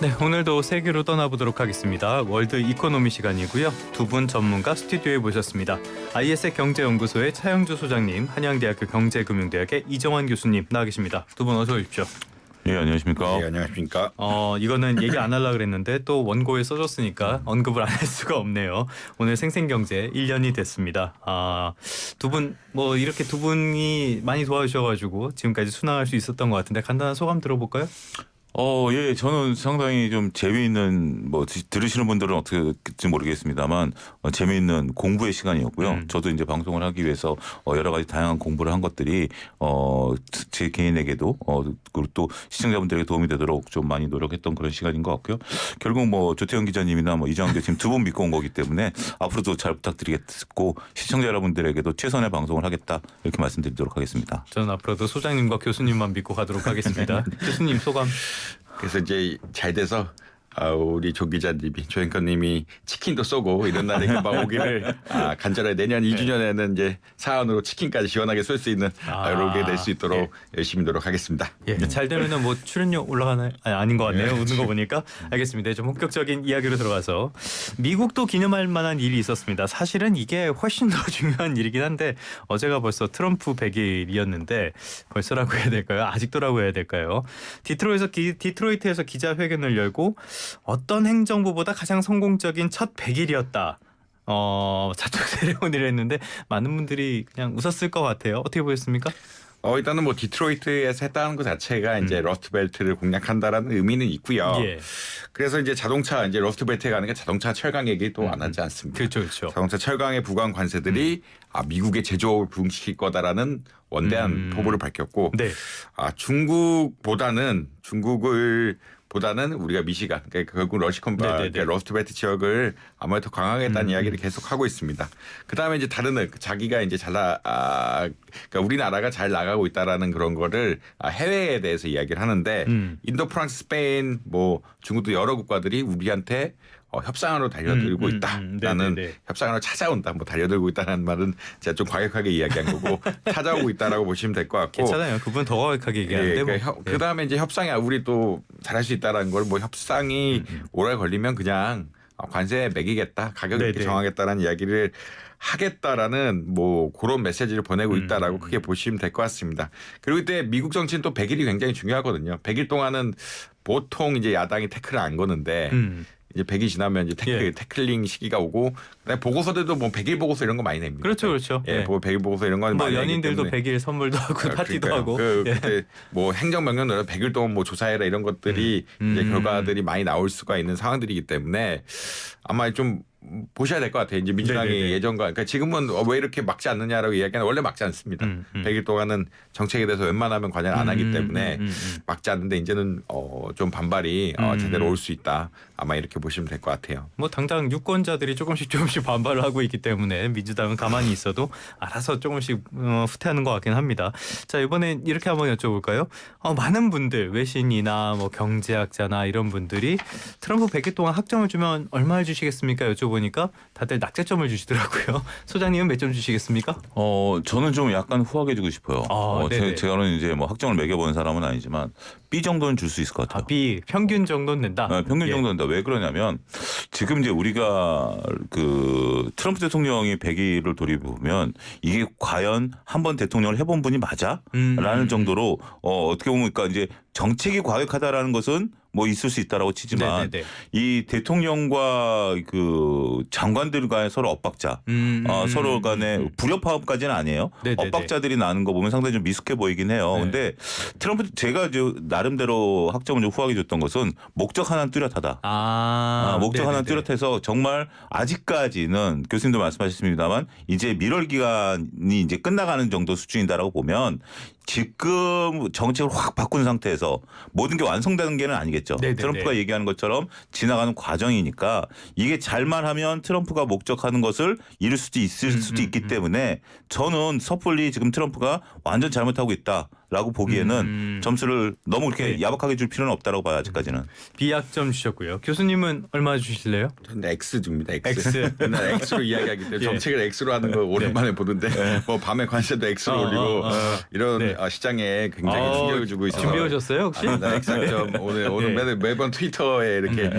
네, 오늘도 세계로 떠나보도록 하겠습니다. 월드 이코노미 시간이고요. 두 분 전문가 스튜디오에 모셨습니다. IS의 경제연구소의 차영주 소장님, 한양대학교 경제금융대학의 이정환 교수님 나와 계십니다. 두 분 어서 오십시오. 네, 안녕하십니까. 네, 안녕하십니까. 이거는 얘기 안 하려고 그랬는데 또 원고에 써줬으니까 언급을 안 할 수가 없네요. 오늘 생생경제 1년이 됐습니다. 두 분 이렇게 두 분이 많이 도와주셔가지고 지금까지 순항할 수 있었던 것 같은데 간단한 소감 들어볼까요? 예, 저는 상당히 좀 재미있는 들으시는 분들은 어떻게 될지 모르겠습니다만 재미있는 공부의 시간이었고요. 저도 이제 방송을 하기 위해서 여러 가지 다양한 공부를 한 것들이 제 개인에게도 그리고 또 시청자분들에게 도움이 되도록 좀 많이 노력했던 그런 시간인 것 같고요. 결국 조태현 기자님이나 이정환 교수님 두 분 믿고 온 거기 때문에 앞으로도 잘 부탁드리겠고 시청자 여러분들에게도 최선의 방송을 하겠다 이렇게 말씀드리도록 하겠습니다. 저는 앞으로도 소장님과 교수님만 믿고 가도록 하겠습니다. 교수님 소감. 그래서 이제 잘 돼서 우리 조 기자님이 조 앵커님이 치킨도 쏘고 이런 날이 금방 오기를 간절히 내년 2주년에는 이제 사안으로 치킨까지 시원하게 쏠 수 있는 이렇게 될 수 있도록 열심히 노력하겠습니다. 예, 잘 되면은 출연료 올라가나요? 아닌 것 같네요. 웃는 거 보니까. 알겠습니다. 좀 본격적인 이야기로 들어가서 미국도 기념할 만한 일이 있었습니다. 사실은 이게 훨씬 더 중요한 일이긴 한데 어제가 벌써 트럼프 100일이었는데 벌써라고 해야 될까요? 아직도라고 해야 될까요? 디트로이트에서 기자회견을 열고 어떤 행정부보다 가장 성공적인 첫 100일이었다. 자축 세레모니를 했는데 많은 분들이 그냥 웃었을 것 같아요. 어떻게 보셨습니까? 일단은 디트로이트에서 했다는 것 자체가 이제 러스트벨트를 공략한다라는 의미는 있고요. 예. 그래서 이제 자동차 이제 러스트벨트에 가는 게 자동차 철강 얘기도 안 하지 않습니다. 그렇죠. 자동차 철강에 부과한 관세들이 미국의 제조업을 부흥시킬 거다라는 원대한 포부를 밝혔고, 네. 중국보다는 우리가 미시간, 그러니까 결국 러스트벨트 지역을 아무래도 강화하겠다는 이야기를 계속 하고 있습니다. 그 다음에 이제 자기가 이제 그러니까 우리나라가 잘 나가고 있다라는 그런 거를 해외에 대해서 이야기를 하는데 인도, 프랑스, 스페인, 중국도 여러 국가들이 우리한테 협상으로 달려들고 있다라는 협상으로 찾아온다, 달려들고 있다는 말은 제가 좀 과격하게 이야기한 거고 찾아오고 있다라고 보시면 될 것 같고. 괜찮아요. 그분 더 과격하게 얘기하는데. 그러니까 그 다음에 이제 협상이 우리 또 잘할 수 있다라는 걸 협상이 오래 걸리면 그냥 관세 매기겠다, 가격 이렇게 정하겠다라는 이야기를 하겠다라는 그런 메시지를 보내고 있다라고 크게 보시면 될 것 같습니다. 그리고 이때 미국 정치는 또 100일이 굉장히 중요하거든요. 100일 동안은 보통 이제 야당이 태클을 안 거는데 이제 100일 지나면 이제 태클링 시기가 오고, 그다음에 보고서들도 100일 보고서 이런 거 많이 냅니다. 그렇죠. 예, 100일 보고서 이런 거 많이 연인들도 100일 선물도 하고 파티도 하고. 그때 행정명령으로 100일 동안 조사해라 이런 것들이 이제 결과들이 많이 나올 수가 있는 상황들이기 때문에 아마 좀 보셔야 될 것 같아요. 이제 민주당이 예전과, 그러니까 지금은 왜 이렇게 막지 않느냐라고 이야기하는, 원래 막지 않습니다. 100일 동안은 정책에 대해서 웬만하면 관여를 안 하기 때문에 막지 않는데 이제는 좀 반발이 제대로 올 수 있다. 아마 이렇게 보시면 될 것 같아요. 당장 유권자들이 조금씩 반발을 하고 있기 때문에 민주당은 가만히 있어도 알아서 조금씩 후퇴하는 것 같긴 합니다. 자, 이번엔 이렇게 한번 여쭤볼까요? 많은 분들, 외신이나 경제학자나 이런 분들이 트럼프 100일 동안 학점을 주면 얼마를 주시겠습니까? 여쭤보니까 다들 낙제점을 주시더라고요. 소장님은 몇 점 주시겠습니까? 저는 좀 약간 후하게 주고 싶어요. 제가는 이제 학점을 매겨본 사람은 아니지만 B 정도는 줄 수 있을 것 같아요. B 평균 정도는 된다. 평균 정도는 된다. 왜 그러냐면 지금 이제 우리가 트럼프 대통령이 100일을 돌이보면 이게 과연 한번 대통령을 해본 분이 맞아? 라는 정도로 어떻게 보면 그러니까 이제 정책이 과격하다라는 것은 있을 수 있다라고 치지만 이 대통령과 장관들 간의 서로 엇박자, 서로 간의 불협화음까지는 아니에요. 엇박자들이 나는 거 보면 상당히 좀 미숙해 보이긴 해요. 근데 트럼프, 제가 나름대로 학점을 좀 후하게 줬던 것은 목적 하나는 뚜렷하다. 목적 하나는 뚜렷해서 정말 아직까지는 교수님도 말씀하셨습니다만 이제 밀월 기간이 이제 끝나가는 정도 수준이다라고 보면 지금 정책을 확 바꾼 상태에서 모든 게 완성되는 게는 아니겠죠. 트럼프가 얘기하는 것처럼 지나가는 과정이니까 이게 잘만 하면 트럼프가 목적하는 것을 이룰 수도 있을 수도 있기 때문에 저는 섣불리 지금 트럼프가 완전 잘못하고 있다. 있다라고 보기에는 점수를 너무 그렇게 야박하게 줄 필요는 없다라고 봐요 아직까지는. B학점 주셨고요. 교수님은 얼마 주실래요? 저는 X 줍니다. X. X. 맨날 X로 이야기하기 때문에 예. 정책을 X로 하는 거 오랜만에 보는데 뭐 밤에 관세도 X로 올리고 이런 네. 시장에 굉장히 충격을 주고 있어서 준비해 오셨어요 혹시? X학점 오늘 예. 매번 트위터에 이렇게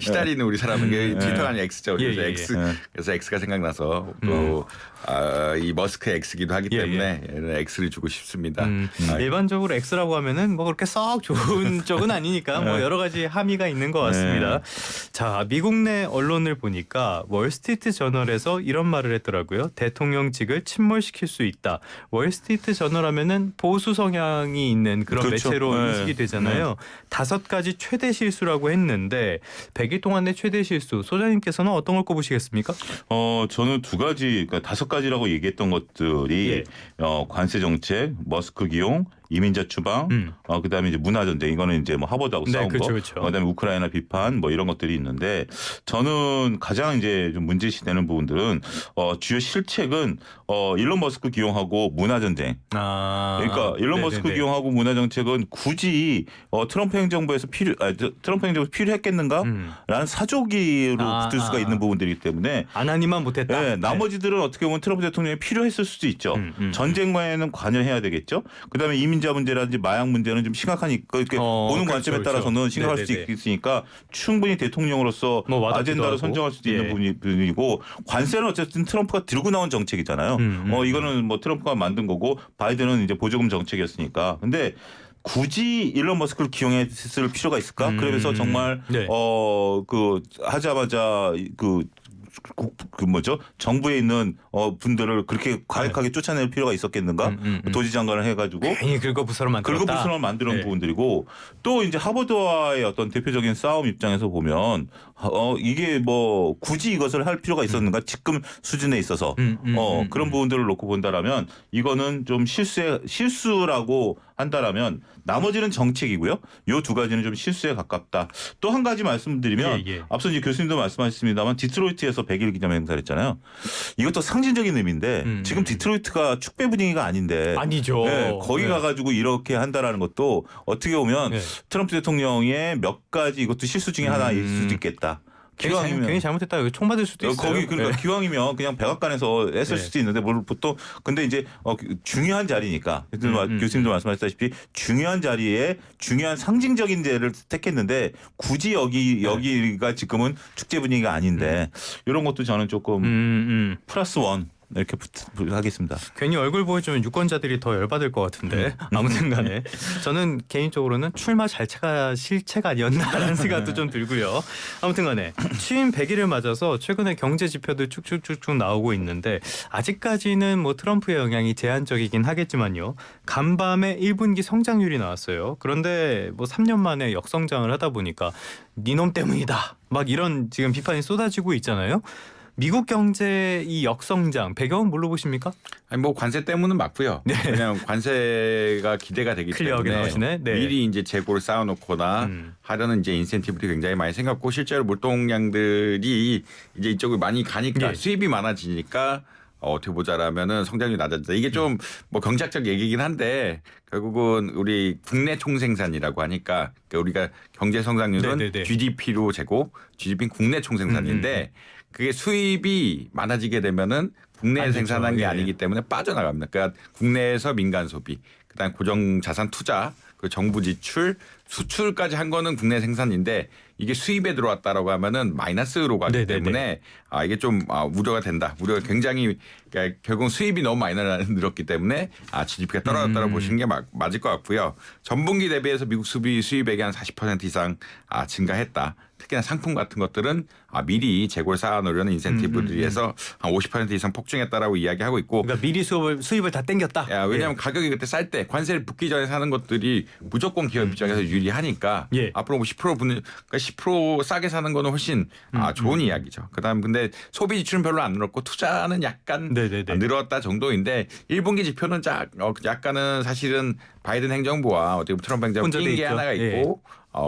시달리는 우리 사람은 트위터가 아니라 X죠. 그래서 예, 예, X 그래서 X가 생각나서 또 이 머스크 X기도 하기 예, 때문에 X를 주고 싶습니다. 일반적으로 X라고 하면은 뭐 그렇게 썩 좋은 쪽은 아니니까 뭐 여러 가지 함의가 있는 것 같습니다. 자, 미국 내 언론을 보니까 월스트리트 저널에서 이런 말을 했더라고요. 대통령직을 침몰시킬 수 있다. 월스트리트 저널 하면은 보수 성향이 있는 그런 그렇죠. 매체로 네. 인식이 되잖아요. 5가지 최대 실수라고 했는데 100일 동안의 최대 실수 소장님께서는 어떤 걸 꼽으시겠습니까? 저는 2가지, 그러니까 5가지라고 얘기했던 것들이 예. 관세 정책, 머스크 기용, 이민자 추방, 그다음에 이제 문화 전쟁 이거는 이제 뭐 하버드하고 네, 싸운 그렇죠, 거, 그렇죠. 그다음에 우크라이나 비판 뭐 이런 것들이 있는데 저는 가장 이제 좀 문제시되는 부분들은 주요 실책은 일론 머스크 기용하고 문화 전쟁. 그러니까 일론 머스크 기용하고 문화 정책은 굳이 트럼프 행정부에서 트럼프 행정부 필요했겠는가라는 사조기로 붙을 수가 있는 부분들이기 때문에 안 하니만 못했다. 네, 나머지들은 어떻게 보면 트럼프 대통령이 필요했을 수도 있죠. 전쟁과에는 관여해야 되겠죠. 그다음에 이민자 문제라든지 마약 문제는 좀 심각하니까 이렇게 보는 그렇죠, 관점에 따라서는 그렇죠. 심각할 수도 네네네. 있으니까 충분히 대통령으로서 뭐 와닿기도 아젠다를 하고. 선정할 수도 예. 있는 부분이고 관세는 어쨌든 트럼프가 들고 나온 정책이잖아요. 이거는 뭐 트럼프가 만든 거고 바이든은 이제 보조금 정책이었으니까. 근데 굳이 일론 머스크를 기용했을 필요가 있을까? 그러면서 정말 네. 하자마자 정부에 있는 분들을 그렇게 과격하게 쫓아낼 필요가 있었겠는가? 도지장관을 해가지고 괜히 긁어부스러 만들었다. 긁어부스럼을 만드는 네. 부분들이고 또 이제 하버드와의 어떤 대표적인 싸움 입장에서 보면 이게 뭐 굳이 이것을 할 필요가 있었는가 지금 수준에 있어서 그런 부분들을 놓고 본다라면 이거는 좀 실수라고 한다라면 나머지는 정책이고요. 요 2가지는 좀 실수에 가깝다. 또 한 가지 말씀드리면 예. 앞서 이제 교수님도 말씀하셨습니다만 디트로이트에서 100일 기념 행사를 했잖아요. 이것도 상징적인 의미인데 지금 디트로이트가 축배 분위기가 아닌데 아니죠. 네, 거기 가가지고 이렇게 한다라는 것도 어떻게 보면 네. 트럼프 대통령의 몇 가지 이것도 실수 중에 하나일 수도 있겠다. 괜히 잘못했다. 여기 총 맞을 수도 있어요. 거기 그러니까 네. 기왕이면 그냥 백악관에서 했을 네. 수도 있는데 보통 근데 이제 중요한 자리니까 교수님도 말씀하셨다시피 중요한 자리에 중요한 상징적인 데를 택했는데 굳이 여기가 지금은 축제 분위기가 아닌데 이런 것도 저는 조금 플러스 원 이렇게 하겠습니다. 괜히 얼굴 보여주면 유권자들이 더 열받을 것 같은데 아무튼 간에 저는 개인적으로는 출마 잘체가 실체가 아니었나라는 생각도 좀 들고요. 아무튼 간에 취임 100일을 맞아서 최근에 경제 지표들 쭉쭉쭉쭉 나오고 있는데 아직까지는 뭐 트럼프의 영향이 제한적이긴 하겠지만요. 간밤에 1분기 성장률이 나왔어요. 그런데 뭐 3년 만에 역성장을 하다 보니까 니놈 때문이다. 막 이런 지금 비판이 쏟아지고 있잖아요. 미국 경제 이 역성장 배경은 뭘로 보십니까? 아니 뭐 관세 때문은 맞고요. 네. 그냥 관세가 기대가 되기 클리어하게 때문에 나오시네. 네. 미리 이제 재고를 쌓아놓거나 하려는 이제 인센티브들이 굉장히 많이 생겼고 실제로 물동량들이 이제 이쪽으로 많이 가니까 예. 수입이 많아지니까 어떻게 보자라면은 성장률이 낮아진다. 이게 좀 뭐 경제학적 얘기긴 한데 결국은 우리 국내 총생산이라고 하니까 그러니까 우리가 경제 성장률은 네네네. GDP로 재고 GDP는 국내 총생산인데 그게 수입이 많아지게 되면은 국내에 안 좋죠. 생산한 게 예. 아니기 때문에 빠져나갑니다. 그러니까 국내에서 민간 소비, 그다음 고정 자산 투자, 그 정부 지출, 수출까지 한 거는 국내 생산인데 이게 수입에 들어왔다라고 하면은 마이너스로 가기 네네네. 때문에 이게 좀 우려가 된다. 우려가 굉장히 그러니까 결국 수입이 너무 많이 늘었기 때문에 GDP가 떨어졌다고 보시는 게 맞을 것 같고요. 전분기 대비해서 미국 수입액이 한 40% 이상 증가했다. 특히나 상품 같은 것들은 미리 재고를 쌓아놓으려는 인센티브들에서 한 50% 이상 폭증했다라고 이야기하고 있고. 그러니까 미리 수입을 다 땡겼다. 왜냐하면 가격이 그때 쌀 때 관세를 붙기 전에 사는 것들이 무조건 기업 입장에서 유리하니까 예. 앞으로 뭐 10% 붙는 그러니까 10% 싸게 사는 거는 훨씬 좋은 이야기죠. 그다음 근데 소비 지출은 별로 안 늘었고 투자는 약간 네네네. 늘었다 정도인데 1분기 지표는 약간은 사실은 바이든 행정부와 어떻게 보면 트럼프 행정부 혼자돼 낀 게 있죠. 하나가 있고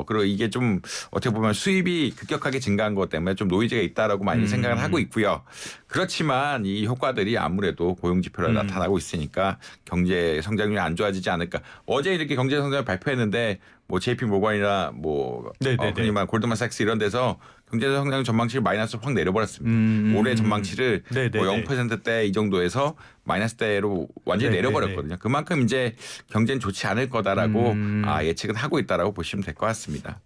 그리고 이게 좀 어떻게 보면 수입이 급격하게 증가한 것 때문에 좀 노이즈가 있다라고 많이 생각을 하고 있고요. 그렇지만 이 효과들이 아무래도 고용 지표로 나타나고 있으니까 경제 성장률이 안 좋아지지 않을까. 어제 이렇게 경제 성장을 발표했는데 뭐 JP 모건이나 뭐 흔히 말 골드만삭스 이런 데서 경제 성장 전망치를 마이너스로 확 내려버렸습니다. 올해 전망치를 뭐 0%대 이 정도에서 마이너스대로 완전히 내려버렸거든요. 그만큼 이제 경제는 좋지 않을 거다라고 예측은 하고 있다라고 보시면 될 것 같습니다.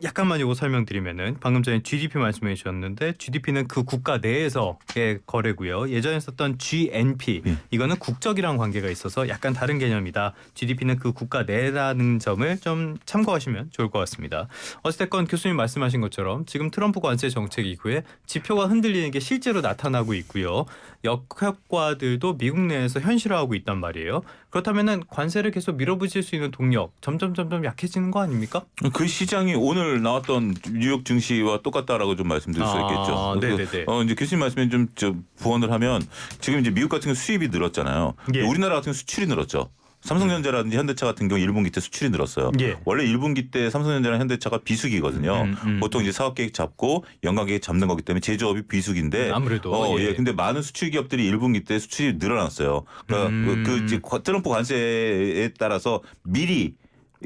약간만 이거 설명드리면은 방금 전에 GDP 말씀해 주셨는데 GDP는 그 국가 내에서의 거래고요. 예전에 썼던 GNP 이거는 국적이랑 관계가 있어서 약간 다른 개념이다. GDP는 그 국가 내라는 점을 좀 참고하시면 좋을 것 같습니다. 어찌됐건 교수님 말씀하신 것처럼 지금 트럼프 관세 정책 이후에 지표가 흔들리는 게 실제로 나타나고 있고요. 역효과들도 미국 내에서 현실화하고 있단 말이에요. 그렇다면은 관세를 계속 밀어붙일 수 있는 동력 점점 약해지는 거 아닙니까? 그 시장이 오늘 나왔던 뉴욕 증시와 똑같다라고 좀 말씀드릴 수 있겠죠. 네네네. 이제 교수님 말씀에 좀 부언을 하면 지금 이제 미국 같은 경우 수입이 늘었잖아요. 우리나라 같은 경우 수출이 늘었죠. 삼성전자라든지 현대차 같은 경우 1분기 때 수출이 늘었어요. 원래 1분기 때 삼성전자랑 현대차가 비수기거든요. 보통 이제 사업 계획 잡고 연간 계획 잡는 거기 때문에 제조업이 비수기인데 아무래도 근데 많은 수출 기업들이 1분기 때 수출이 늘어났어요. 그러니까 그 이제 트럼프 관세에 따라서 미리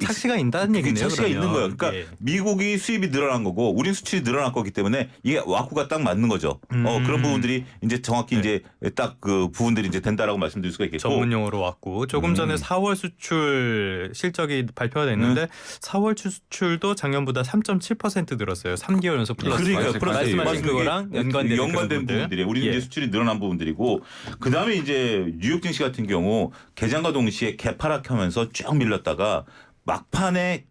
착시가 있다는 얘기네요. 착시가 있는 거예요. 그러니까 미국이 수입이 늘어난 거고 우린 수출이 늘어날 거기 때문에 이게 와꾸가 딱 맞는 거죠. 그런 부분들이 이제 정확히 이제 딱 그 부분들이 이제 된다라고 말씀드릴 수가 있겠고. 전문 용어로 왔고 조금 전에 4월 수출 실적이 발표가 됐는데 4월 수출도 작년보다 3.7% 늘었어요. 3개월 연속 플러스. 그러니까 말씀하신 그거랑 연관된 부분들이 우리는 이제 수출이 늘어난 부분들이고 그다음에 이제 뉴욕 증시 같은 경우 개장과 동시에 개파락하면서 쭉 밀렸다가 막판에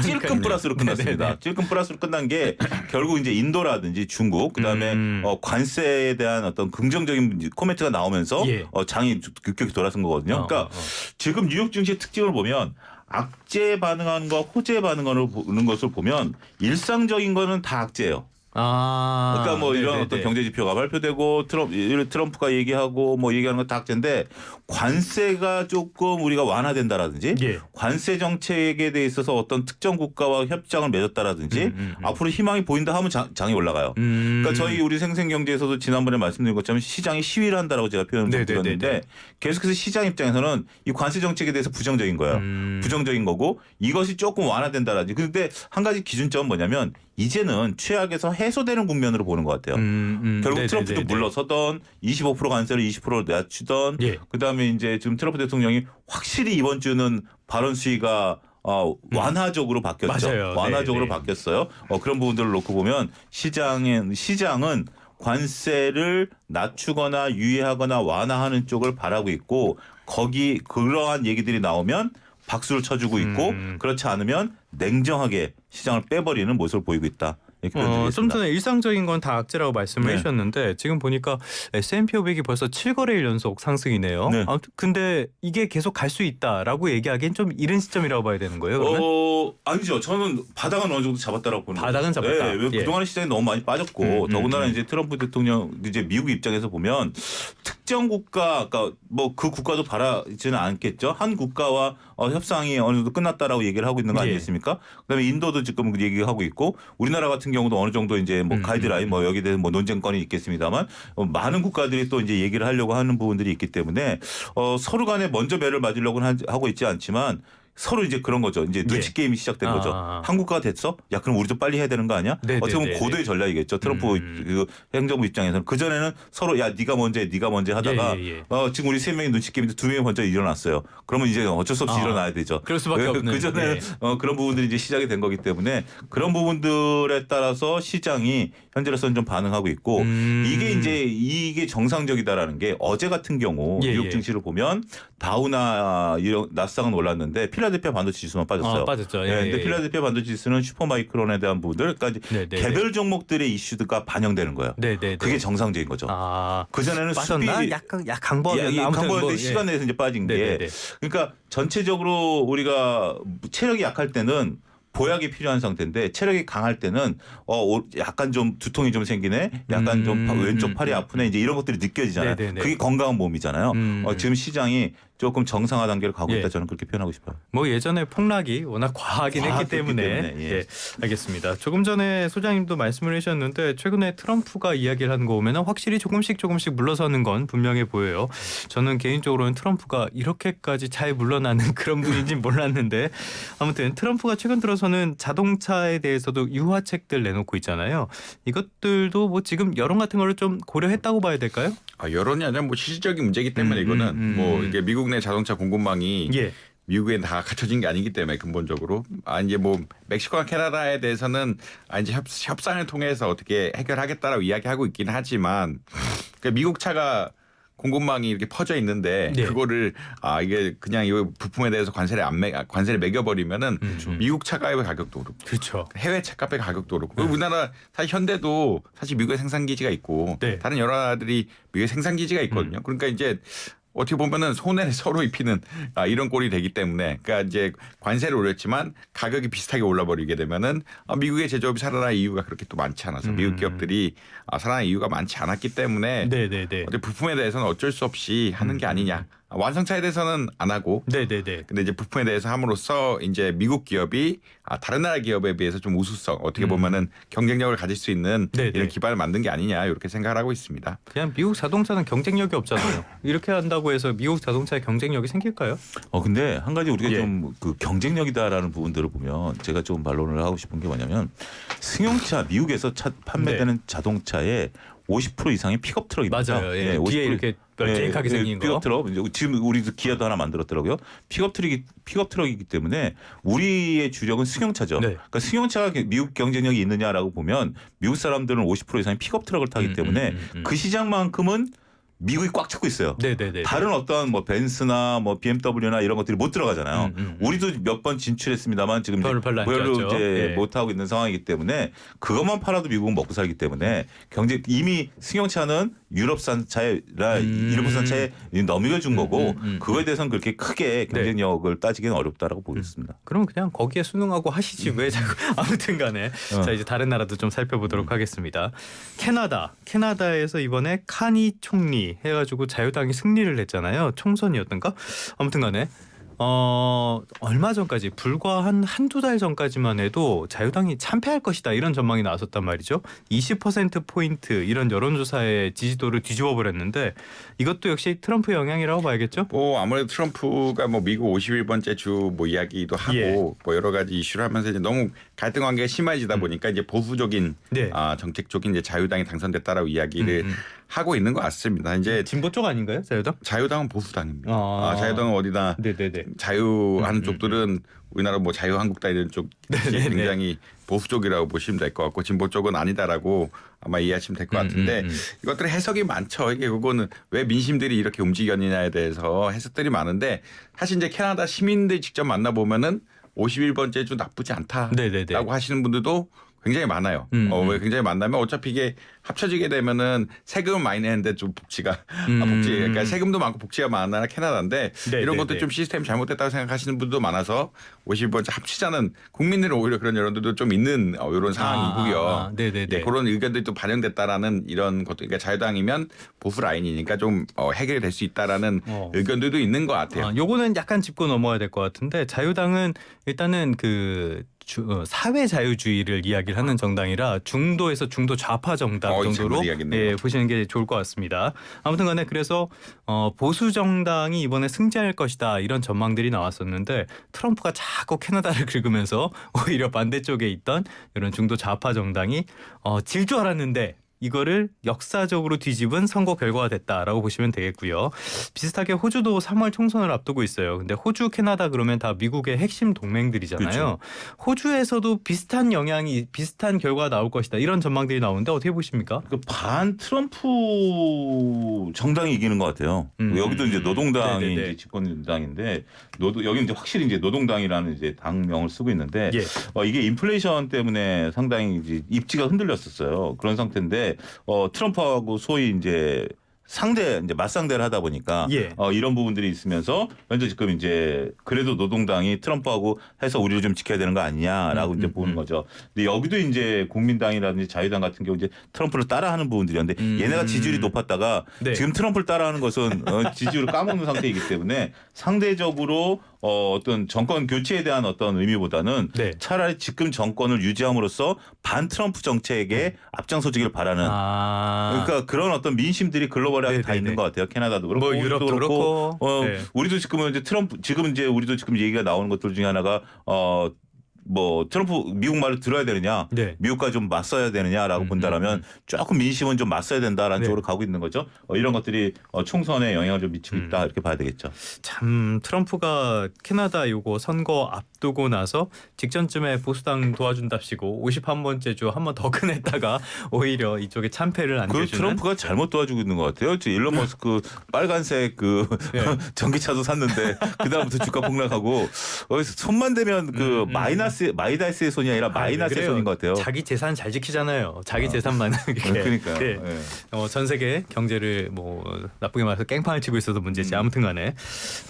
찔끔 플러스로 끝났습니다. 찔끔 플러스로 끝난 게 결국 이제 인도라든지 중국 그다음에 관세에 대한 어떤 긍정적인 코멘트가 나오면서 장이 급격히 돌아선 거거든요. 그러니까 지금 뉴욕 증시의 특징을 보면 악재 반응하는 거 호재 반응하는 것을 보면 일상적인 거는 다 악재예요. 그러니까 뭐 이런 어떤 경제 지표가 발표되고 트럼프가 얘기하고 뭐 얘기하는 건 다 악재인데 관세가 조금 우리가 완화된다라든지 관세 정책에 대해 있어서 어떤 특정 국가와 협정을 맺었다라든지 앞으로 희망이 보인다 하면 장이 올라가요. 그러니까 우리 생생경제에서도 지난번에 말씀드린 것처럼 시장이 시위를 한다라고 제가 표현을 드렸는데 계속해서 시장 입장에서는 이 관세 정책에 대해서 부정적인 거예요. 부정적인 거고 이것이 조금 완화된다라든지. 그런데 한 가지 기준점은 뭐냐면 이제는 최악에서 해소되는 국면으로 보는 것 같아요. 결국 트럼프도 물러서던 25% 관세를 20%로 낮추던 그다음에 이제 지금 트럼프 대통령이 확실히 이번 주는 발언 수위가 완화적으로 바뀌었죠. 맞아요. 완화적으로 바뀌었어요. 그런 부분들을 놓고 보면 시장은 관세를 낮추거나 유예하거나 완화하는 쪽을 바라고 있고 그러한 얘기들이 나오면 박수를 쳐주고 있고 그렇지 않으면 냉정하게 시장을 빼버리는 모습을 보이고 있다. 좀 전에 일상적인 건 다 악재라고 말씀을 해주셨는데 지금 보니까 S&P 500이 벌써 7거래일 연속 상승이네요. 아무튼 근데 이게 계속 갈 수 있다라고 얘기하기엔 좀 이른 시점이라고 봐야 되는 거예요. 그러면? 아니죠. 저는 바닥은 어느 정도 잡았다라고 보는 거예요. 바닥은 잡았다. 그동안 시장이 너무 많이 빠졌고 더군다나 이제 트럼프 대통령 이제 미국 입장에서 보면 특정 국가, 그러니까 뭐 그 국가도 바라지는 않겠죠. 한 국가와 협상이 어느 정도 끝났다라고 얘기를 하고 있는 거 아니겠습니까? 그다음에 인도도 지금 얘기하고 있고 우리나라 같은 경우도 어느 정도 이제 뭐 가이드라인 뭐 여기에 대해서 뭐 논쟁권이 있겠습니다만 많은 국가들이 또 이제 얘기를 하려고 하는 부분들이 있기 때문에 서로 간에 먼저 배를 맞으려고 하고 있지 않지만 서로 이제 그런 거죠. 이제 눈치 게임이 시작된 거죠. 한국가가 됐어? 야 그럼 우리도 빨리 해야 되는 거 아니야? 어떻게 보면 고도의 전략이겠죠. 트럼프 그 행정부 입장에서는 그 전에는 서로 야 네가 먼저 해, 네가 먼저 하다가 지금 우리 세 명이 눈치 게임인데 두 명이 먼저 일어났어요. 그러면 이제 어쩔 수 없이 일어나야 되죠. 그럴 수밖에 없는. 그 전에는 그런 부분들이 이제 시작이 된 거기 때문에 그런 부분들에 따라서 시장이 현재로서는 좀 반응하고 있고 이게 정상적이다라는 게 어제 같은 경우 뉴욕 증시를 보면 다우나 나스닥은 올랐는데 필라델피아 반도체 지수만 빠졌어요. 빠졌죠. 근데 필라델피아 반도체 지수는 슈퍼마이크론에 대한 부분들, 그러니까 개별 종목들의 이슈가 반영되는 거예요. 그게 정상적인 거죠. 그 전에는 빠졌나? 약간 강보였는데 시간 내에서 이제 빠진 게, 그러니까 전체적으로 우리가 체력이 약할 때는 보약이 필요한 상태인데 체력이 강할 때는 약간 좀 두통이 좀 생기네, 약간 좀 왼쪽 팔이 아프네, 이제 이런 것들이 느껴지잖아요. 그게 건강한 몸이잖아요. 지금 시장이 조금 정상화 단계를 가고 예. 있다 저는 그렇게 표현하고 싶어요. 뭐 예전에 폭락이 워낙 과하긴 했기 과했기 때문에 때문에, 예. 예, 알겠습니다. 조금 전에 소장님도 말씀을 해주셨는데 최근에 트럼프가 이야기를 하는 거 보면 확실히 조금씩 물러서는 건 분명해 보여요. 저는 개인적으로는 트럼프가 이렇게까지 잘 물러나는 그런 분인지 몰랐는데 아무튼 트럼프가 최근 들어서는 자동차에 대해서도 유화책들 내놓고 있잖아요. 이것들도 뭐 지금 여론 같은 거를 좀 고려했다고 봐야 될까요? 여론이 아니라 뭐 실질적인 문제이기 때문에 이거는 뭐 이게 미국 내 자동차 공급망이 예. 미국에 다 갖춰진 게 아니기 때문에 근본적으로 이제 뭐 멕시코와 캐나다에 대해서는 이제 협상을 통해서 어떻게 해결하겠다라고 이야기하고 있긴 하지만 그러니까 미국 차가 공급망이 이렇게 퍼져 있는데 네. 그거를 이게 그냥 이 부품에 대해서 관세를 매겨버리면은 미국 차값의 가격도 오르고 그렇죠. 해외 차값의 가격도 오르고 그리고 우리나라 사실 현대도 사실 미국에 생산 기지가 있고 네. 다른 여러 나라들이 미국에 생산 기지가 있거든요. 그러니까 이제 어떻게 보면은 손해를 서로 입히는 이런 꼴이 되기 때문에 그러니까 이제 관세를 올렸지만 가격이 비슷하게 올라버리게 되면은 미국의 제조업이 살아날 이유가 그렇게 또 많지 않아서 미국 기업들이 살아날 이유가 많지 않았기 때문에 네네네. 어제 부품에 대해서는 어쩔 수 없이 하는 게 아니냐. 완성차에 대해서는 안 하고. 네네네. 근데 이제 부품에 대해서 함으로써 이제 미국 기업이 다른 나라 기업에 비해서 좀 우수성 어떻게 보면은 경쟁력을 가질 수 있는 네네. 이런 기반을 만든 게 아니냐 이렇게 생각을 하고 있습니다. 그냥 미국 자동차는 경쟁력이 없잖아요. 이렇게 한다고 해서 미국 자동차의 경쟁력이 생길까요? 근데 한 가지 우리가 예. 좀 그 경쟁력이다라는 부분들을 보면 제가 좀 반론을 하고 싶은 게 뭐냐면 승용차 미국에서 판매되는 자동차의 50% 이상이 픽업 트럭입니다. 맞아요. 예. 뒤에 이렇게 널찍하게 생긴 거. 픽업 트럭. 지금 우리도 기아도 하나 만들었더라고요. 픽업 트럭이기 때문에 우리의 주력은 승용차죠. 네. 그러니까 승용차가 미국 경쟁력이 있느냐라고 보면 미국 사람들은 50% 이상이 픽업 트럭을 타기 때문에 그 시장만큼은 미국이 꽉 잡고 있어요. 네네네. 다른 어떤 뭐 벤츠나 뭐 BMW나 이런 것들이 못 들어가잖아요. 우리도 몇 번 진출했습니다만 지금 별로 안 꼈죠. 이제 예. 못 하고 있는 상황이기 때문에 그것만 팔아도 미국은 먹고 살기 때문에 이미 승용차는 유럽산 차에라 일본산 차에 넘겨준 거고 그거에 대해서는 그렇게 크게 경쟁력을 따지기는 어렵다라고 보겠습니다. 그럼 그냥 거기에 순응하고 하시지 왜 자꾸 아무튼간에 자 이제 다른 나라도 좀 살펴보도록 하겠습니다. 캐나다에서 이번에 카니 총리 해가지고 자유당이 승리를 했잖아요. 총선이었던가? 아무튼간에 얼마 전까지 불과 한두 달 전까지만 해도 자유당이 참패할 것이다 이런 전망이 나왔었단 말이죠. 20%포인트 이런 여론조사의 지지도를 뒤집어 버렸는데 이것도 역시 트럼프 영향이라고 봐야겠죠? 뭐 아무래도 트럼프가 뭐 미국 51번째 주 뭐 이야기도 하고 예. 뭐 여러 가지 이슈를 하면서 이제 너무 갈등 관계가 심해지다 보니까 이제 보수적인 네. 정책적인 이제 자유당이 당선됐다라고 이야기를 하고 있는 것 같습니다. 이제 진보 쪽 아닌가요, 자유당? 자유당은 보수당입니다. 아. 자유당은 어디나 네네네. 자유하는 쪽들은 우리나라 뭐 자유한국당 이런 쪽 네네네. 굉장히 보수 쪽이라고 보시면 될 것 같고 진보 쪽은 아니다라고 아마 이해하시면 될 것 같은데 이것들의 해석이 많죠. 이게 그거는 왜 민심들이 이렇게 움직였느냐에 대해서 해석들이 많은데 사실 이제 캐나다 시민들 직접 만나보면은 51번째 주 나쁘지 네네네. 않다라고 하시는 분들도 굉장히 많아요. 왜 굉장히 많다면 어차피 이게 합쳐지게 되면은 세금을 많이 내는데 좀 복지가 그러니까 세금도 많고 복지가 많은 나라 캐나다인데 네, 이런 네, 것도 네. 좀 시스템이 잘못됐다고 생각하시는 분도 많아서 51번째 합치자는 국민들은 오히려 그런 여론들도 좀 있는 이런 상황이고요. 네네네. 네, 그런 의견들이 또 반영됐다라는 이런 것도 그러니까 자유당이면 보수 라인이니까 좀 해결이 될 수 있다라는 의견들도 있는 것 같아요. 요거는 약간 짚고 넘어야 될 것 같은데 자유당은 일단은 사회 자유주의를 이야기를 하는 정당이라 중도에서 중도 좌파 정당 정도로 보시는 게 좋을 것 같습니다. 아무튼간에 그래서 보수 정당이 이번에 승리할 것이다 이런 전망들이 나왔었는데 트럼프가 자꾸 캐나다를 긁으면서 오히려 반대쪽에 있던 이런 중도 좌파 정당이 질 줄 알았는데 이거를 역사적으로 뒤집은 선거 결과가 됐다라고 보시면 되겠고요. 비슷하게 호주도 3월 총선을 앞두고 있어요. 근데 호주, 캐나다 그러면 다 미국의 핵심 동맹들이잖아요. 그렇죠. 호주에서도 비슷한 결과가 나올 것이다. 이런 전망들이 나오는데 어떻게 보십니까? 반 트럼프 정당이 이기는 것 같아요. 여기도 이제 노동당이 네네네. 이제 집권당인데 여기 이제 확실히 이제 노동당이라는 이제 당명을 쓰고 있는데 예. 이게 인플레이션 때문에 상당히 이제 입지가 흔들렸었어요. 그런 상태인데 트럼프하고 소위 이제 상대 이제 맞상대를 하다 보니까 예. 이런 부분들이 있으면서 현재 지금 이제 그래도 노동당이 트럼프하고 해서 우리를 좀 지켜야 되는 거 아니냐라고 이제 보는 거죠. 근데 여기도 이제 국민당이라든지 자유당 같은 경우 이제 트럼프를 따라하는 부분들이었는데 얘네가 지지율이 높았다가 네. 지금 트럼프를 따라하는 것은 지지율을 까먹는 상태이기 때문에 상대적으로 어떤 정권 교체에 대한 어떤 의미보다는 네. 차라리 지금 정권을 유지함으로써 반 트럼프 정책에 앞장서주길 바라는 그러니까 그런 어떤 민심들이 글로벌하게 다 네네네. 있는 것 같아요. 캐나다도 그렇고 뭐 유럽도 그렇고 네. 우리도 지금은 이제 우리도 지금 얘기가 나오는 것들 중에 하나가 뭐 트럼프 미국 말을 들어야 되느냐, 네. 미국과 좀 맞서야 되느냐라고 본다라면 조금 민심은 좀 맞서야 된다라는 네. 쪽으로 가고 있는 거죠. 이런 것들이 총선에 영향을 좀 미치고 있다 이렇게 봐야 되겠죠. 참 트럼프가 캐나다 요거 선거 앞두고 나서 직전쯤에 보수당 도와준답시고 51번째 주 한 번 더 꺼냈다가 오히려 이쪽에 참패를 안겨주는. 트럼프가 잘못 도와주고 있는 것 같아요. 일론 머스크 빨간색 네. 전기차도 샀는데 그 다음부터 주가 폭락하고 손만 대면 마이다스의 손이 아니라 마이너스의 손인 것 같아요. 자기 재산 잘 지키잖아요. 자기 재산만 이렇게. 그러니까요. 네. 네. 전 세계 경제를 뭐 나쁘게 말해서 깽판을 치고 있어도 문제지. 아무튼간에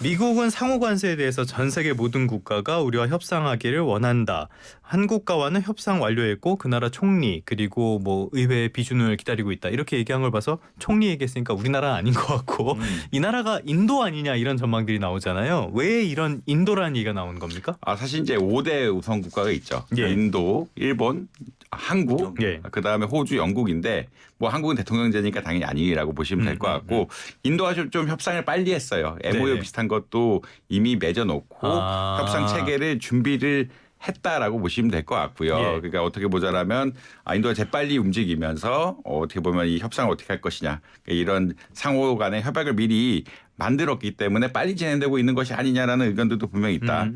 미국은 상호 관세에 대해서 전 세계 모든 국가가 우리와 협상하기를 원한다. 한국과와는 협상 완료했고 그 나라 총리 그리고 뭐 의회 비준을 기다리고 있다. 이렇게 얘기한 걸 봐서 총리 얘기했으니까 우리나라는 아닌 것 같고 이 나라가 인도 아니냐 이런 전망들이 나오잖아요. 왜 이런 인도라는 얘기가 나오는 겁니까? 사실 이제 5대 우선 국가가 있죠. 예. 인도, 일본, 한국, 예. 그다음에 호주, 영국인데 뭐 한국은 대통령제니까 당연히 아니라고 보시면 될 것 같고 인도가 좀 협상을 빨리 했어요. MOU 네네. 비슷한 것도 이미 맺어놓고 협상 체계를 준비를 했다라고 보시면 될 것 같고요. 예. 그러니까 어떻게 보자라면 인도가 재빨리 움직이면서 어떻게 보면 이 협상을 어떻게 할 것이냐 그러니까 이런 상호 간의 협약을 미리 만들었기 때문에 빨리 진행되고 있는 것이 아니냐라는 의견들도 분명히 있다.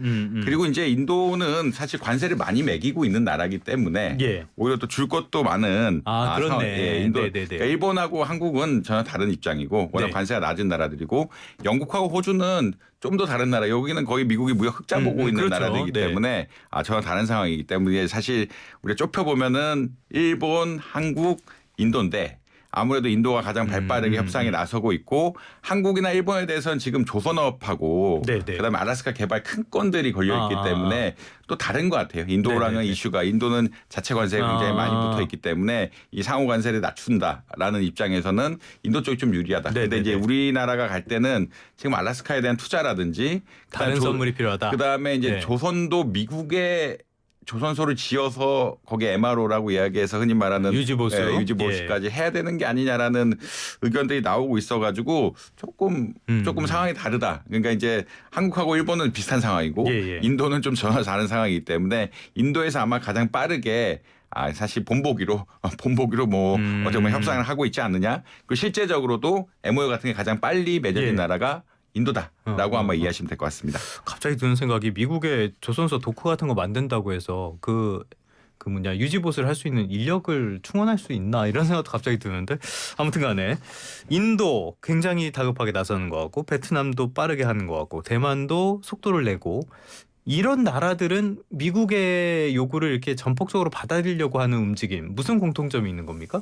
그리고 이제 인도는 사실 관세를 많이 매기고 있는 나라이기 때문에 예. 오히려 또 줄 것도 많은 그렇네. 인도 네네네. 그러니까 일본하고 한국은 전혀 다른 입장이고 워낙 네. 관세가 낮은 나라들이고 영국하고 호주는 좀 더 다른 나라. 여기는 거의 미국이 무역 흑자 보고 있는 그렇죠. 나라들이기 네. 때문에 전혀 다른 상황이기 때문에 사실 우리가 좁혀보면은 일본, 한국, 인도인데 아무래도 인도가 가장 발빠르게 협상에 나서고 있고 한국이나 일본에 대해서는 지금 조선업하고 네네. 그다음에 알래스카 개발 큰 건들이 걸려있기 때문에 또 다른 것 같아요. 인도랑은 네네네. 이슈가 인도는 자체 관세가 굉장히 많이 붙어있기 때문에 이 상호 관세를 낮춘다라는 입장에서는 인도 쪽이 좀 유리하다. 그런데 이제 우리나라가 갈 때는 지금 알래스카에 대한 투자라든지 다른 선물이 필요하다. 그다음에 이제 네. 조선도 미국의 조선소를 지어서 거기에 MRO라고 이야기해서 흔히 말하는 유지보수. 유지보수까지 해야 되는 게 아니냐라는 의견들이 나오고 있어가지고 조금 상황이 다르다. 그러니까 이제 한국하고 일본은 비슷한 상황이고 인도는 좀 전혀 다른 상황이기 때문에 인도에서 아마 가장 빠르게 사실 본보기로 뭐 어떻게 보면 협상을 하고 있지 않느냐. 그리고 실제적으로도 MOU 같은 게 가장 빨리 맺어진 나라가 인도다라고 아마 이해하시면 될 것 같습니다. 갑자기 드는 생각이 미국의 조선소 도크 같은 거 만든다고 해서 그 유지보수를 할 수 있는 인력을 충원할 수 있나 이런 생각도 갑자기 드는데 아무튼간에 인도 굉장히 다급하게 나서는 것 같고 베트남도 빠르게 하는 것 같고 대만도 속도를 내고 이런 나라들은 미국의 요구를 이렇게 전폭적으로 받아들이려고 하는 움직임 무슨 공통점이 있는 겁니까?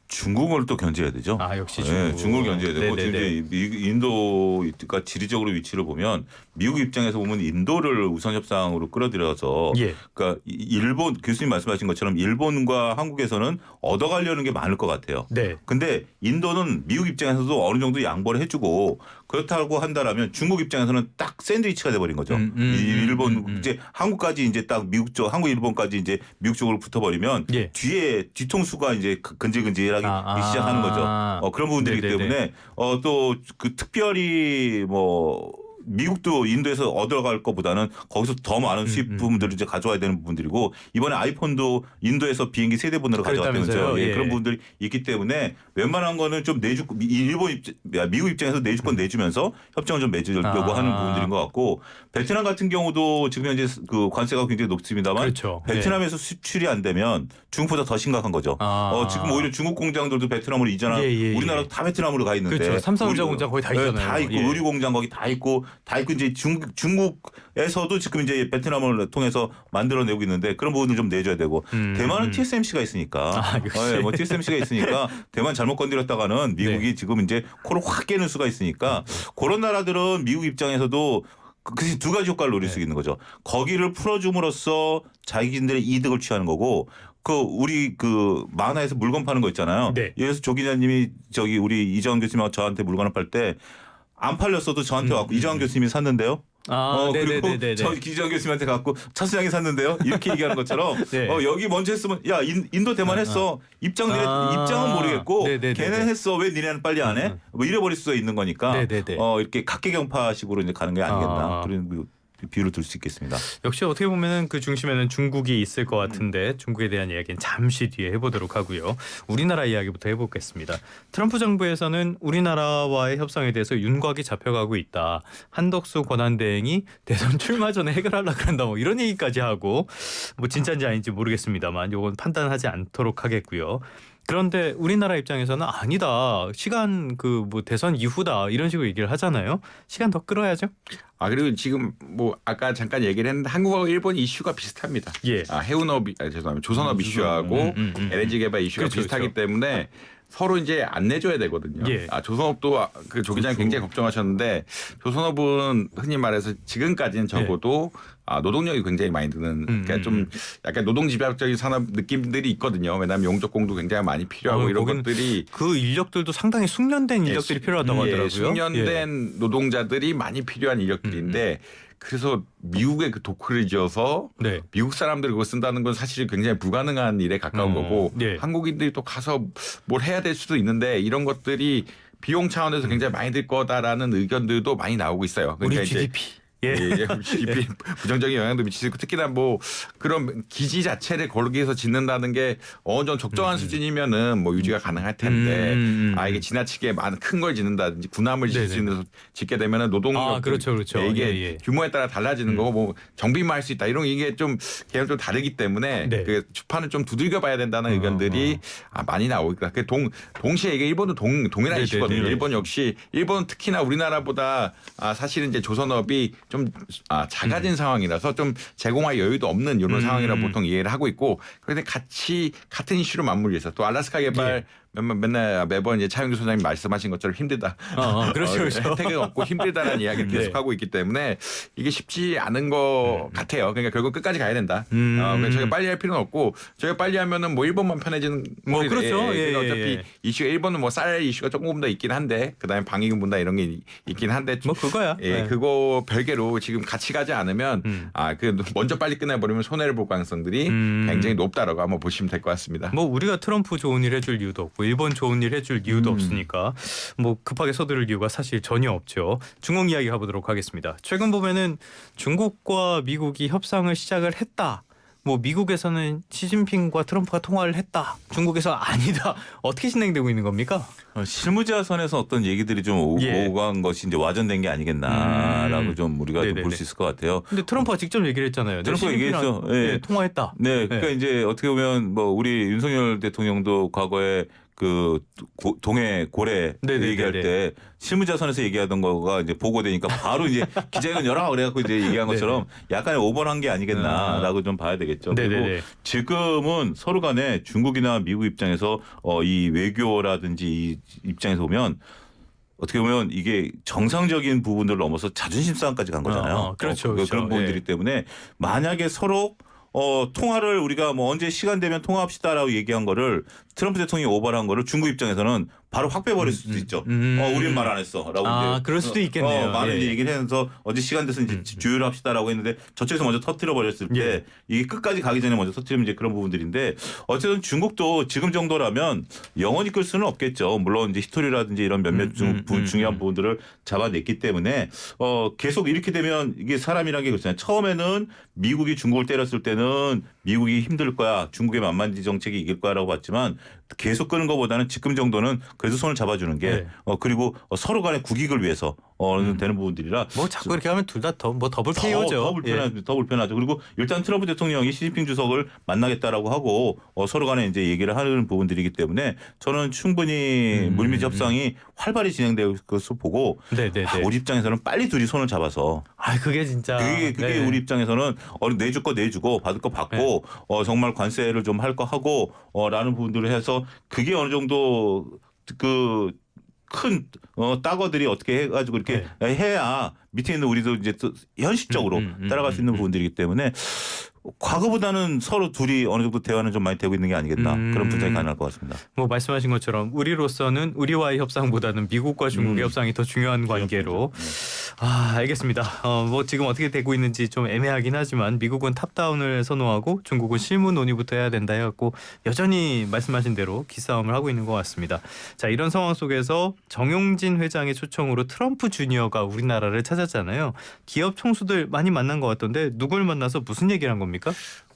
중국을 또 견제해야 되죠. 역시 중국. 네, 중국을 견제해야 되고 네네네. 지금 인도가 지리적으로 위치를 보면 미국 입장에서 보면 인도를 우선 협상으로 끌어들여서 그러니까 일본 교수님 말씀하신 것처럼 일본과 한국에서는 얻어가려는 게 많을 것 같아요. 네. 근데 인도는 미국 입장에서도 어느 정도 양보를 해주고 그렇다고 한다라면 중국 입장에서는 딱 샌드위치가 돼버린 거죠. 일본 이제 한국까지 이제 딱 미국 쪽 한국 일본까지 이제 미국 쪽으로 붙어버리면 뒤에 뒤통수가 이제 근질근질하기 시작하는 거죠. 그런 부분들이기 때문에 또 그 특별히 뭐 미국도 인도에서 얻어갈 것보다는 거기서 더 많은 수입 부분들을 이제 가져와야 되는 부분들이고 이번에 아이폰도 인도에서 비행기 세대분으로 가져왔다면서요. 그런 부분들이 있기 때문에 웬만한 거는 좀 미국 입장에서 내줄 건 내주면서 협정을 좀 맺으려고 하는 부분들인 것 같고 베트남 같은 경우도 지금 현재 그 관세가 굉장히 높습니다만 베트남에서 수출이 안 되면 중국보다 더 심각한 거죠. 지금 오히려 중국 공장들도 베트남으로 이전한 우리나라도 다 베트남으로 가 있는데 삼성전자 공장 거의 다 있잖아요. 다 있고 의류 공장 거기 다 있고 다 있고 이제 중국에서도 지금 이제 베트남을 통해서 만들어내고 있는데 그런 부분을 좀 내줘야 되고 대만은 TSMC가 있으니까 뭐 TSMC가 있으니까 대만 잘못 건드렸다가는 미국이 지금 이제 코를 확 깨는 수가 있으니까 그런 나라들은 미국 입장에서도 그 두 가지 효과를 노릴 수 있는 거죠. 거기를 풀어줌으로써 자기들의 이득을 취하는 거고 그 우리 그 만화에서 물건 파는 거 있잖아요. 예를 들어서 조 기자님이 저기 우리 이정환 교수님하고 저한테 물건을 팔 때 안 팔렸어도 저한테 왔고 이정환 교수님이 샀는데요. 그리고 저 기정 교수님한테 갖고 차수장이 샀는데요. 이렇게 얘기하는 것처럼 여기 먼저 했으면 야 인도 대만 했어. 입장은 모르겠고 걔네 했어. 왜 니네는 빨리 안 해? 뭐 이래버릴 수가 있는 거니까 이렇게 각계경파식으로 이제 가는 게 아니겠나 그런 비유를 들 수 있겠습니다. 역시 어떻게 보면은 그 중심에는 중국이 있을 것 같은데 중국에 대한 이야기는 잠시 뒤에 해보도록 하고요. 우리나라 이야기부터 해보겠습니다. 트럼프 정부에서는 우리나라와의 협상에 대해서 윤곽이 잡혀가고 있다. 한덕수 권한대행이 대선 출마 전에 해결하려고 한다. 뭐 이런 얘기까지 하고 뭐 진짜인지 아닌지 모르겠습니다만 이건 판단하지 않도록 하겠고요. 그런데 우리나라 입장에서는 아니다. 시간 그 뭐 대선 이후다 이런 식으로 얘기를 하잖아요. 시간 더 끌어야죠. 그리고 지금 뭐 아까 잠깐 얘기를 했는데 한국하고 일본 이슈가 비슷합니다. 해운업 죄송합니다. 조선업 이슈하고 LNG 개발 이슈가 비슷하기 때문에 서로 이제 안 내줘야 되거든요. 조선업도 그 조 기자님 굉장히 걱정하셨는데 조선업은 흔히 말해서 지금까지는 적어도 노동력이 굉장히 많이 드는 그러니까 좀 약간 노동집약적인 산업 느낌들이 있거든요. 왜냐하면 용접공도 굉장히 많이 필요하고 이런 것들이 그 인력들도 상당히 숙련된 인력들이 필요하다고 하더라고요. 숙련된 노동자들이 많이 필요한 인력들인데 그래서 미국의 그 도크를 지어서 미국 사람들이 그거 쓴다는 건 사실 굉장히 불가능한 일에 가까운 거고 한국인들이 또 가서 뭘 해야 될 수도 있는데 이런 것들이 비용 차원에서 굉장히 많이 들 거다라는 의견들도 많이 나오고 있어요. 그러니까 우리 GDP. GDP 부정적인 영향도 미치고 특히나 뭐 그런 기지 자체를 거기에서 짓는다는 게 어느 정도 적정한 수준이면은 뭐 유지가 가능할 텐데 이게 지나치게 많은 큰 걸 짓는다든지 군함을 짓게 되면은 노동력 이게 규모에 따라 달라지는 거고 뭐 정비만 할 수 있다 이런 이게 좀 개념 좀 다르기 때문에 그 주판을 좀 두들겨봐야 된다는 의견들이 많이 나오고 있다. 동시에 이게 일본도 동일한 이슈거든요. 일본 역시 일본은 특히나 우리나라보다 사실은 이제 조선업이 좀 작아진 상황이라서 좀 제공할 여유도 없는 이런 상황이라 보통 이해를 하고 있고 그런데 같은 이슈로 맞물려서 또 알래스카 개발 매번 이제 차영규 소장님 말씀하신 것처럼 힘들다. 그렇죠. 혜택을 얻고 힘들다라는 이야기를 계속하고 있기 때문에 이게 쉽지 않은 것 같아요. 그러니까 결국 끝까지 가야 된다. 저희가 빨리 할 필요는 없고 저희가 빨리 하면은 뭐 일본만 편해지는 그렇죠. 어차피 이슈가 일본은 뭐 쌀 이슈가 조금 더 있긴 한데 그다음에 방위금 분담 이런 게 있긴 한데 뭐 그거야. 그거 별개로 지금 같이 가지 않으면 그 먼저 빨리 끝내버리면 손해를 볼 가능성들이 굉장히 높다라고 한번 보시면 될 것 같습니다. 뭐 우리가 트럼프 좋은 일 해줄 이유도 없고 일본 좋은 일 해줄 이유도 없으니까 뭐 급하게 서두를 이유가 사실 전혀 없죠. 중국 이야기 가보도록 하겠습니다. 최근 보면은 중국과 미국이 협상을 시작을 했다. 뭐 미국에서는 시진핑과 트럼프가 통화를 했다. 중국에서 아니다. 어떻게 진행되고 있는 겁니까? 실무자 선에서 어떤 얘기들이 좀 오간 것이 이제 와전된 게 아니겠나라고 좀 우리가 볼 수 있을 것 같아요. 근데 트럼프가 직접 얘기를 했잖아요. 트럼프가 얘기했죠. 통화했다. 그러니까 이제 어떻게 보면 뭐 우리 윤석열 대통령도 과거에 그 동해 고래 얘기할 때 실무자 선에서 얘기하던 거가 이제 보고되니까 바로 이제 기자회견 열어 그래갖고 이제 얘기한 것처럼 약간의 오버한 게 아니겠나라고 좀 봐야 되겠죠. 그리고 지금은 서로 간에 중국이나 미국 입장에서 이 외교라든지 이 입장에서 보면 어떻게 보면 이게 정상적인 부분들을 넘어서 자존심 싸움까지 간 거잖아요. 그렇죠. 그런 부분들이 때문에 만약에 서로 통화를 우리가 뭐 언제 시간 되면 통화합시다라고 얘기한 거를 트럼프 대통령이 오버한 거를 중국 입장에서는 바로 확 빼버릴 수도 있죠. 우리는 말 안 했어라고. 이제 그럴 수도 있겠네요. 많은 얘기를 하면서 언제 시간 돼서 이제 조율합시다라고 했는데 저쪽에서 먼저 터뜨려 버렸을 때 이게 끝까지 가기 전에 먼저 터뜨리면 이제 그런 부분들인데 어쨌든 중국도 지금 정도라면 영원히 끌 수는 없겠죠. 물론 이제 히스토리라든지 이런 몇몇 중요한 부분들을 잡아냈기 때문에 계속 이렇게 되면 이게 사람이란 게 그렇잖아요. 처음에는 미국이 중국을 때렸을 때는 미국이 힘들 거야. 중국의 만만지 정책이 이길 거야라고 봤지만 계속 끄는 것보다는 지금 정도는 그래도 손을 잡아주는 게 네. 그리고 서로 간의 국익을 위해서 되는 부분들이라 뭐 자꾸 이렇게 하면 둘 다 뭐 더블 KO죠. 더 불편하죠. 그리고 일단 트럼프 대통령이 시진핑 주석을 만나겠다라고 하고 서로 간에 이제 얘기를 하는 부분들이기 때문에 저는 충분히 물밑 협상이 활발히 진행될 것으로 보고 네네네. 우리 입장에서는 빨리 둘이 손을 잡아서 아 그게 진짜 그게 우리 입장에서는 내줄 거 내주고 받을 거 받고 정말 관세를 좀 할 거 하고 라는 부분들을 해서 그게 어느 정도 그 큰 따거들이 어떻게 해가지고 이렇게 해야 밑에 있는 우리도 이제 또 현실적으로 따라갈 수 있는 부분들이기 때문에 과거보다는 서로 둘이 어느 정도 대화는 좀 많이 되고 있는 게 아니겠나 그런 분석이 가능할 것 같습니다. 뭐 말씀하신 것처럼 우리로서는 우리와의 협상보다는 미국과 중국의 협상이 더 중요한 관계로 알겠습니다. 뭐 지금 어떻게 되고 있는지 좀 애매하긴 하지만 미국은 탑다운을 선호하고 중국은 실무 논의부터 해야 된다 해갖고 여전히 말씀하신 대로 기싸움을 하고 있는 것 같습니다. 자 이런 상황 속에서 정용진 회장의 초청으로 트럼프 주니어가 우리나라를 찾았잖아요. 기업 총수들 많이 만난 것 같던데 누굴 만나서 무슨 얘기를 한 겁니까?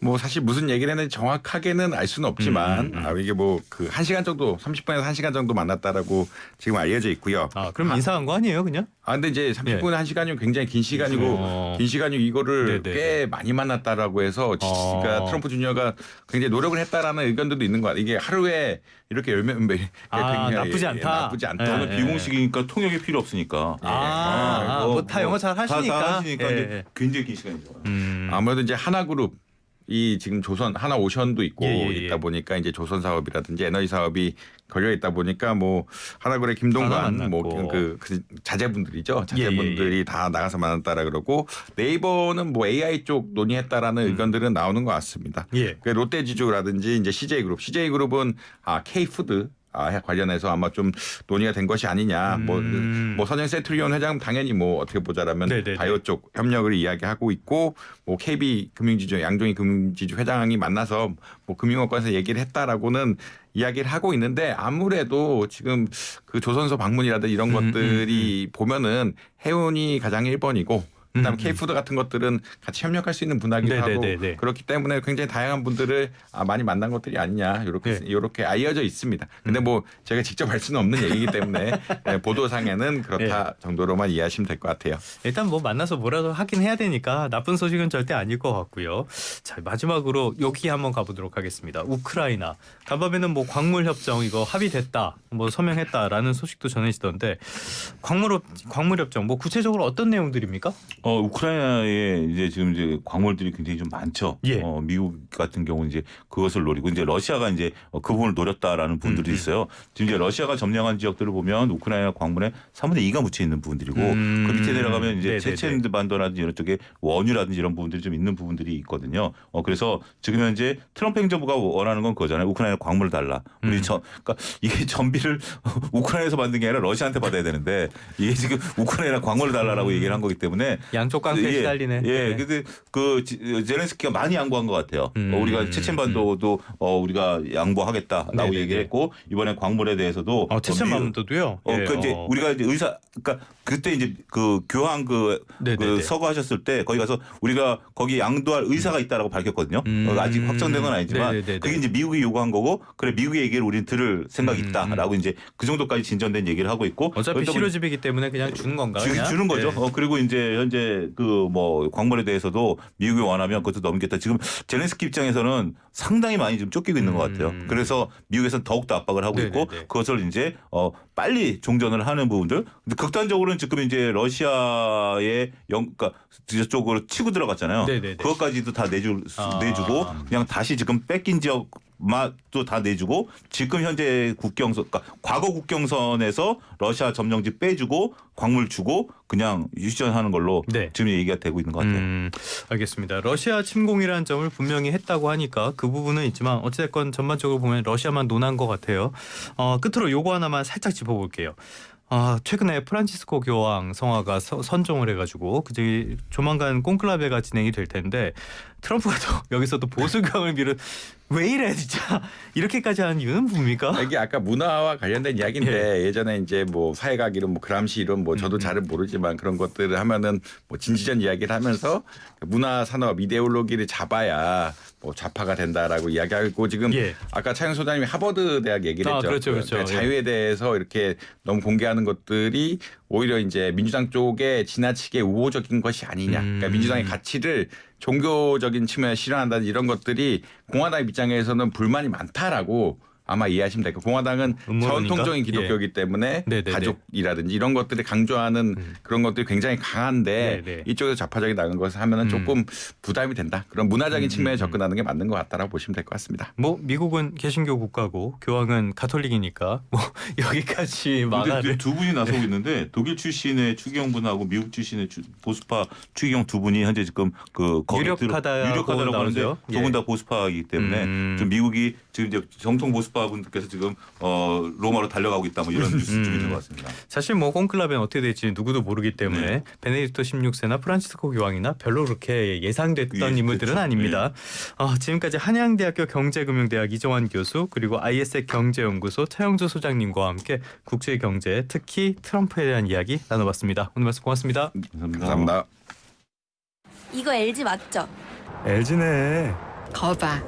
뭐 사실 무슨 얘기를 했는지 정확하게는 알 수는 없지만 이게 뭐 그 1시간 정도 30분에서 1시간 정도 만났다라고 지금 알려져 있고요. 그럼 인사한 거 아니에요, 그냥? 근데 이제 30분에 1시간이면 굉장히 긴 시간이고 긴 시간이고 이거를 네네. 꽤 많이 만났다라고 해서 그러니까 트럼프 주니어가 굉장히 노력을 했다라는 의견들도 있는 것 같아요. 이게 하루에 이렇게 열면 나쁘지 않다. 나쁘지 않다. 저는 비공식이니까 통역이 필요 없으니까. 뭐 다 영어 잘 하시니까. 다 하시니까 이제 굉장히 긴 시간이죠. 아무래도 이제 하나그룹 이 지금 조선 하나오션도 있고 있다 예. 보니까 이제 조선 사업이라든지 에너지 사업이 걸려 있다 보니까 뭐 하나그룹의 김동관 뭐 그 자제분들이죠. 자제분들이 다 나가서 만났다라 그러고 네이버는 뭐 AI 쪽 논의했다라는 의견들은 나오는 것 같습니다. 그 롯데지주라든지 이제 CJ그룹은 K푸드 관련해서 아마 좀 논의가 된 것이 아니냐. 뭐 선영 세트리온 회장 당연히 뭐 어떻게 보자라면 바이오 쪽 협력을 이야기하고 있고 뭐 KB 금융지주 양종희 금융지주 회장이 만나서 뭐 금융업권에서 얘기를 했다라고는 이야기를 하고 있는데 아무래도 지금 그 조선소 방문이라든지 이런 것들이 보면은 해운이 가장 1번이고 그다음에 K푸드 같은 것들은 같이 협력할 수 있는 분야기도 하고 그렇기 때문에 굉장히 다양한 분들을 많이 만난 것들이 아니냐 이렇게 알려져 있습니다. 근데 뭐 제가 직접 할 수는 없는 얘기이기 때문에 보도상에는 그렇다 정도로만 이해하시면 될 것 같아요. 일단 뭐 만나서 뭐라도 하긴 해야 되니까 나쁜 소식은 절대 아닐 것 같고요. 자 마지막으로 여기 한번 가보도록 하겠습니다. 우크라이나 간밤에는 뭐 광물 협정 이거 합의됐다, 뭐 서명했다라는 소식도 전해지던데 광물 협정 뭐 구체적으로 어떤 내용들입니까? 우크라이나에 이제 광물들이 굉장히 좀 많죠. 미국 같은 경우는 이제 그것을 노리고 이제 러시아가 이제 그 부분을 노렸다라는 부분들이 있어요. 지금 이제 러시아가 점령한 지역들을 보면 우크라이나 광물의 3분의 2가 묻혀 있는 부분들이고 그 밑에 내려가면 이제 체첸 반도라든지 이런 쪽에 원유라든지 이런 부분들이 좀 있는 부분들이 있거든요. 그래서 지금 현재 트럼프 행정부가 원하는 건 그거잖아요. 우크라이나 광물을 달라. 그러니까 이게 전비를 우크라이나에서 만든 게 아니라 러시아한테 받아야 되는데 이게 지금 우크라이나 광물을 달라라고 얘기를 한 거기 때문에 양쪽 깡패 시달리네. 근데 그 제렌스키가 많이 양보한 것 같아요. 우리가 체첸 반도도 우리가 양보하겠다라고 얘기를 했고 이번에 광물에 대해서도 체첸 반도도요. 그 이제 우리가 이제 그러니까 그때 이제 그 교황 그 서거하셨을 때 거기 가서 우리가 거기 양도할 의사가 있다라고 밝혔거든요. 아직 확정된 건 아니지만 그게 이제 미국이 요구한 거고 그래 미국의 얘기를 우리는 들을 생각이 있다라고 이제 그 정도까지 진전된 얘기를 하고 있고 어차피 실효집이기 때문에 그냥 주는 건가? 주는 거죠. 그리고 이제 현재 그 뭐 광물에 대해서도 미국이 원하면 그것도 넘기겠다. 지금 제렌스키 입장에서는 상당히 많이 좀 쫓기고 있는 것 같아요. 그래서 미국에서는 더욱더 압박을 하고 있고 그것을 이제 빨리 종전을 하는 부분들. 근데 극단적으로는 지금 이제 러시아의 그러니까 저쪽으로 치고 들어갔잖아요. 그것까지도 다 내주고 그냥 다시 지금 뺏긴 지역 맛도 다 내주고 지금 현재 국경선, 그러니까 과거 국경선에서 러시아 점령지 빼주고 광물 주고 그냥 유치전하는 걸로 지금 얘기가 되고 있는 것 같아요. 알겠습니다. 러시아 침공이라는 점을 분명히 했다고 하니까 그 부분은 있지만 어찌됐건 전반적으로 보면 러시아만 논한 것 같아요. 끝으로 요거 하나만 살짝 짚어볼게요. 최근에 프란치스코 교황 성화가 선종을 해가지고 조만간 콘클라베가 진행이 될 텐데 트럼프가 또 여기서도 보수 교황을 왜 이래 진짜 이렇게까지 하는 이유는 뭡니까? 이게 아까 문화와 관련된 이야기인데 예전에 이제 뭐 사회학 이론, 뭐 그람시 이론, 뭐 저도 잘은 모르지만 그런 것들을 하면은 뭐 진지전 이야기를 하면서 문화 산업 이데올로기를 잡아야 뭐 좌파가 된다라고 이야기하고 지금 예. 아까 차영 소장님이 하버드 대학 얘기를 했죠. 그렇죠, 그렇죠. 그러니까 자유에 대해서 이렇게 너무 공개하는 것들이 오히려 이제 민주당 쪽에 지나치게 우호적인 것이 아니냐. 그러니까 민주당의 가치를 종교적인 측면에 실현한다는 이런 것들이 공화당 입장에서는 불만이 많다라고 아마 이해하시면 될 거예요. 공화당은 음모론인가? 전통적인 기독교이기 때문에 네네네. 가족이라든지 이런 것들을 강조하는 그런 것들이 굉장히 강한데 네네. 이쪽에서 좌파적이 나간 것을 하면은 조금 부담이 된다. 그런 문화적인 측면에 접근하는 게 맞는 것 같다라고 보시면 될 것 같습니다. 뭐 미국은 개신교 국가고 교황은 가톨릭이니까 뭐 여기까지 근데 막아를 두 분이 나서고 있는데 독일 출신의 추기경 분하고 미국 출신의 보수파 추기경 두 분이 현재 지금 그 거기 유력하다라고 하는데 나오죠. 두 분 예. 다 보수파이기 때문에 좀 미국이 지금 이제 정통 보수파 분들께서 지금 로마로 달려가고 있다 뭐 이런 뉴스 쪽이 들어왔습니다. 사실 뭐 콘클라베는 어떻게 될지 누구도 모르기 때문에 네. 베네딕토 16세나 프란치스코 교황이나 별로 그렇게 예상됐던 예, 인물들은 그렇죠. 아닙니다. 지금까지 한양대학교 경제금융대학 이정환 교수 그리고 IS의 경제연구소 차영주 소장님과 함께 국제 경제 특히 트럼프에 대한 이야기 나눠봤습니다. 오늘 말씀 고맙습니다. 감사합니다. 이거 LG 맞죠? LG네. 거봐.